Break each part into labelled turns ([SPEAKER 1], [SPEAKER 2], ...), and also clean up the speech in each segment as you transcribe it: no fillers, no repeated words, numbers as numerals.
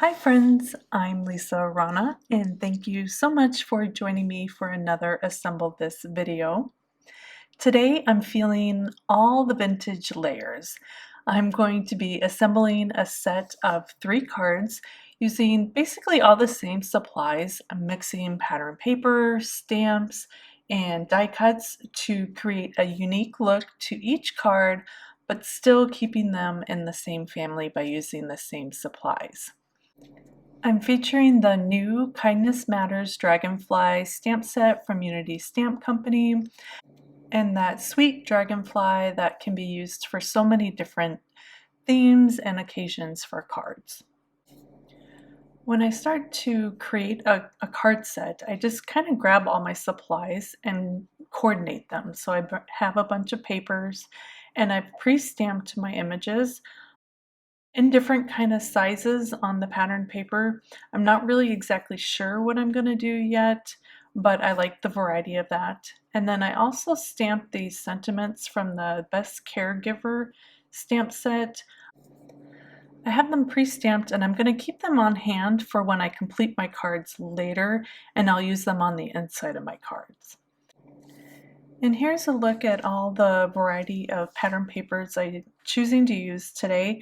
[SPEAKER 1] Hi friends, I'm Lisa Rana and thank you so much for joining me for another Assemble This video. Today I'm feeling all the vintage layers. I'm going to be assembling a set of 3 cards using basically all the same supplies. I'm mixing pattern paper, stamps, and die cuts to create a unique look to each card, but still keeping them in the same family by using the same supplies. I'm featuring the new Kindness Matters Dragonfly stamp set from Unity Stamp Company, and that sweet dragonfly that can be used for so many different themes and occasions for cards. When I start to create a card set, I just kind of grab all my supplies and coordinate them. So I have a bunch of papers and I've pre-stamped my images in different kind of sizes on the pattern paper. I'm not really exactly sure what I'm going to do yet, but I like the variety of that. And then I also stamped these sentiments from the Best Caregiver stamp set. I have them pre-stamped and I'm going to keep them on hand for when I complete my cards later, and I'll use them on the inside of my cards. And here's a look at all the variety of pattern papers I'm choosing to use today.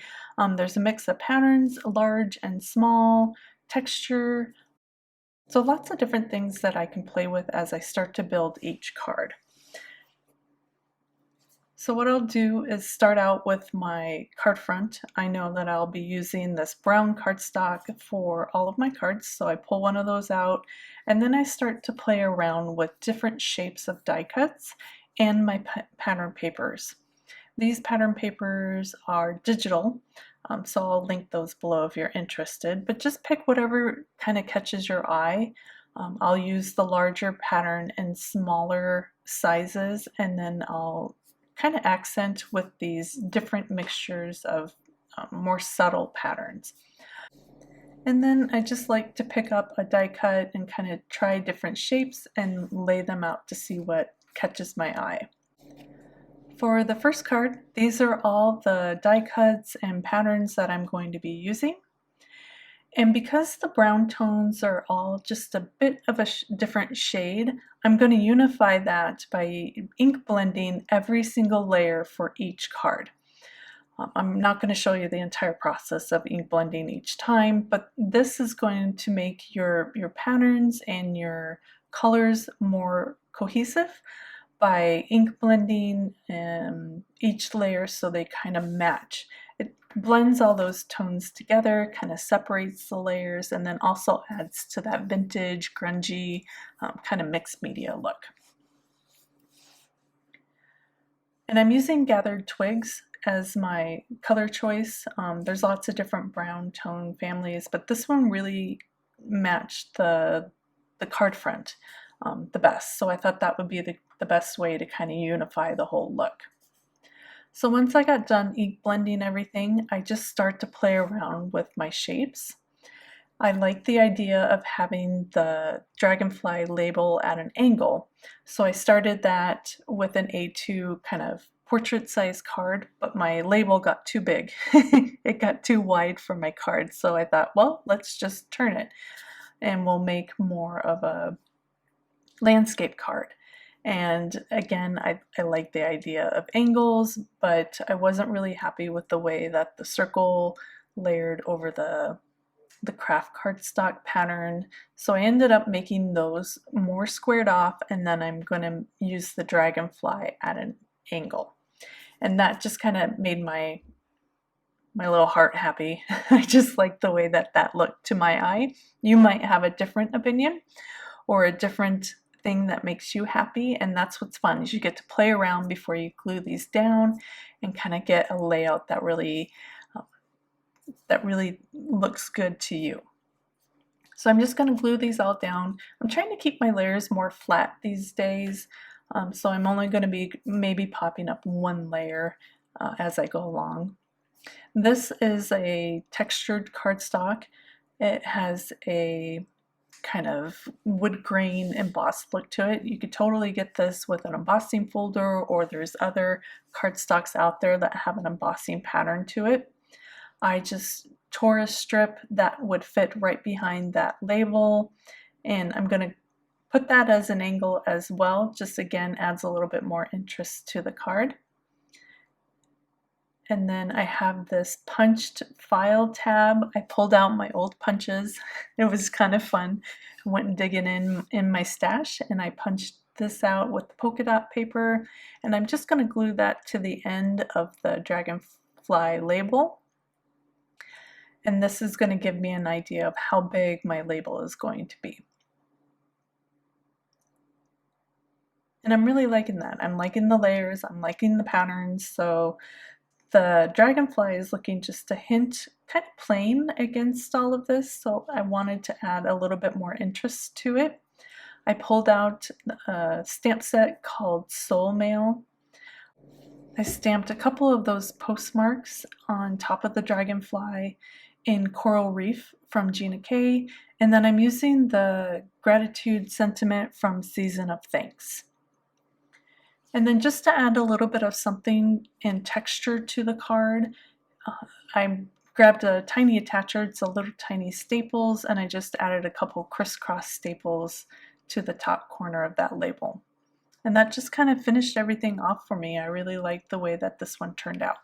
[SPEAKER 1] There's a mix of patterns, large and small, texture, so lots of different things that I can play with as I start to build each card. So what I'll do is start out with my card front. I know that I'll be using this brown cardstock for all of my cards, so I pull one of those out and then I start to play around with different shapes of die cuts and my pattern papers. These pattern papers are digital, so I'll link those below if you're interested, but just pick whatever kind of catches your eye. I'll use the larger pattern in smaller sizes, and then I'll kind of accent with these different mixtures of more subtle patterns. And then I just like to pick up a die cut and kind of try different shapes and lay them out to see what catches my eye. For the first card, these are all the die cuts and patterns that I'm going to be using. And because the brown tones are all just a bit of a different shade, I'm going to unify that by ink blending every single layer for each card. I'm not going to show you the entire process of ink blending each time, but this is going to make your patterns and your colors more cohesive by ink blending each layer so they kind of match. It blends all those tones together, kind of separates the layers, and then also adds to that vintage, grungy, kind of mixed media look. And I'm using gathered twigs as my color choice. There's lots of different brown tone families, but this one really matched the card front the best. So I thought that would be the best way to kind of unify the whole look. So once I got done ink blending everything, I just start to play around with my shapes. I like the idea of having the dragonfly label at an angle. So I started that with an A2 kind of portrait size card, but my label got too big. It got too wide for my card. So I thought, well, let's just turn it and we'll make more of a landscape card. And again, I like the idea of angles, but I wasn't really happy with the way that the circle layered over the craft cardstock pattern. So I ended up making those more squared off, and then I'm going to use the dragonfly at an angle. And that just kind of made my little heart happy. I just like the way that that looked to my eye. You might have a different opinion or a different thing that makes you happy, and that's what's fun, is you get to play around before you glue these down and kind of get a layout that really looks good to you. So I'm just going to glue these all down. I'm trying to keep my layers more flat these days, so I'm only going to be maybe popping up one layer as I go along. This is a textured cardstock. It has a kind of wood grain embossed look to it. You could totally get this with an embossing folder, or there's other cardstocks out there that have an embossing pattern to it. I just Torus strip that would fit right behind that label, and I'm going to put that as an angle as well, just again adds a little bit more interest to the card. And then I have this punched file tab. I pulled out my old punches. It was kind of fun. I went digging in my stash and I punched this out with the polka dot paper, and I'm just going to glue that to the end of the dragonfly label. And this is going to give me an idea of how big my label is going to be. And I'm really liking that. I'm liking the layers, I'm liking the patterns, so the dragonfly is looking just a hint kind of plain against all of this, so I wanted to add a little bit more interest to it. I pulled out a stamp set called Soul Mail. I stamped a couple of those postmarks on top of the dragonfly in Coral Reef from Gina K, and then I'm using the gratitude sentiment from Season of Thanks. And then just to add a little bit of something in texture to the card, I grabbed a tiny attacher, it's a little tiny staples, and I just added a couple crisscross staples to the top corner of that label. And that just kind of finished everything off for me. I really like the way that this one turned out.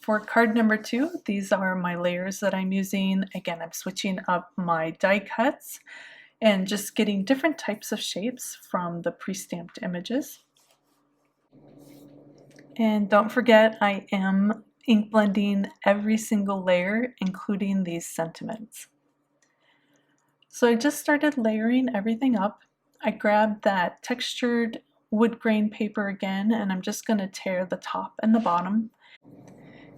[SPEAKER 1] For card number 2, these are my layers that I'm using. Again, I'm switching up my die cuts and just getting different types of shapes from the pre-stamped images. And don't forget, I am ink blending every single layer, including these sentiments. So I just started layering everything up. I grabbed that textured wood grain paper again, and I'm just going to tear the top and the bottom.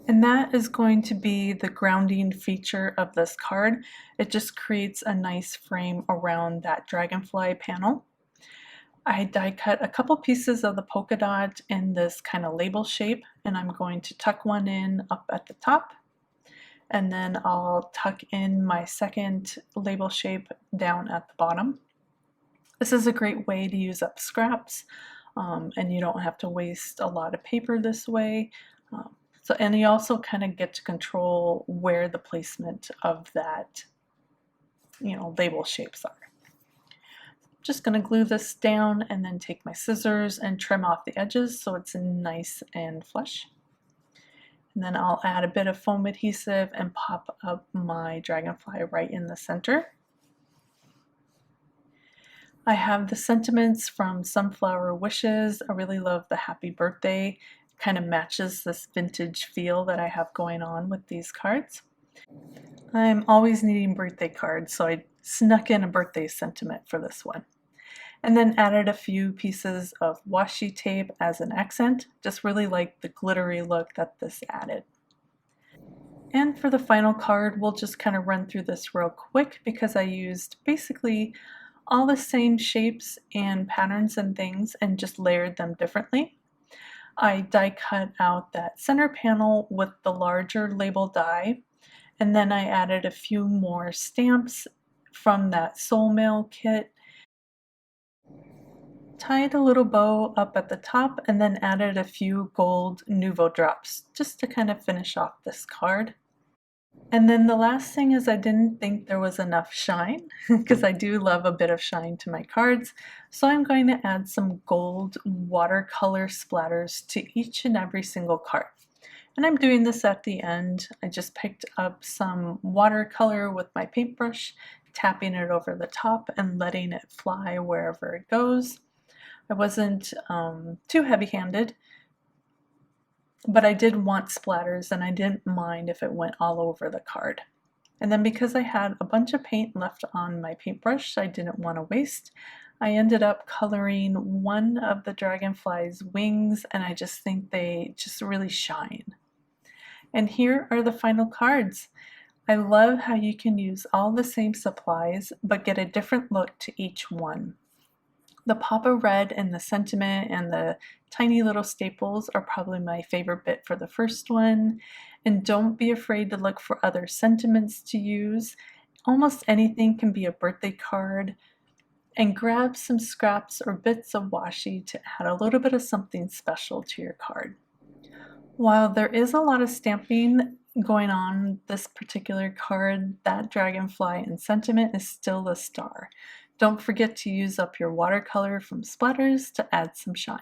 [SPEAKER 1] And that is going to be the grounding feature of this card. It just creates a nice frame around that dragonfly panel. I die cut a couple pieces of the polka dot in this kind of label shape, and I'm going to tuck one in up at the top, and then I'll tuck in my second label shape down at the bottom. This is a great way to use up scraps, and you don't have to waste a lot of paper this way. And you also kind of get to control where the placement of that, label shapes are. Just going to glue this down and then take my scissors and trim off the edges so it's nice and flush. And then I'll add a bit of foam adhesive and pop up my dragonfly right in the center. I have the sentiments from Sunflower Wishes. I really love the happy birthday. It kind of matches this vintage feel that I have going on with these cards. I'm always needing birthday cards, so I snuck in a birthday sentiment for this one. And then added a few pieces of washi tape as an accent. Just really like the glittery look that this added. And for the final card, we'll just kind of run through this real quick because I used basically all the same shapes and patterns and things and just layered them differently. I die cut out that center panel with the larger label die, and then I added a few more stamps from that Soul Mail kit, tied a little bow up at the top, and then added a few gold Nuvo drops just to kind of finish off this card. And then the last thing is I didn't think there was enough shine because I do love a bit of shine to my cards. So I'm going to add some gold watercolor splatters to each and every single card. And I'm doing this at the end. I just picked up some watercolor with my paintbrush, tapping it over the top and letting it fly wherever it goes. I wasn't too heavy-handed, but I did want splatters and I didn't mind if it went all over the card. And then because I had a bunch of paint left on my paintbrush I didn't want to waste, I ended up coloring one of the dragonfly's wings, and I just think they just really shine. And here are the final cards. I love how you can use all the same supplies but get a different look to each one. The pop of red and the sentiment and the tiny little staples are probably my favorite bit for the first one. And don't be afraid to look for other sentiments to use. Almost anything can be a birthday card. And grab some scraps or bits of washi to add a little bit of something special to your card. While there is a lot of stamping going on this particular card, that dragonfly and sentiment is still the star. Don't forget to use up your watercolor from splatters to add some shine.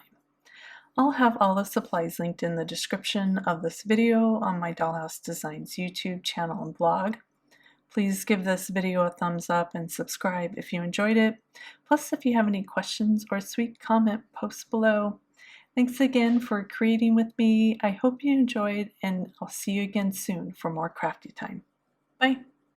[SPEAKER 1] I'll have all the supplies linked in the description of this video on my Dollhouse Designs YouTube channel and blog. Please give this video a thumbs up and subscribe if you enjoyed it. Plus, if you have any questions or sweet comment, post below. Thanks again for creating with me. I hope you enjoyed, and I'll see you again soon for more crafty time. Bye.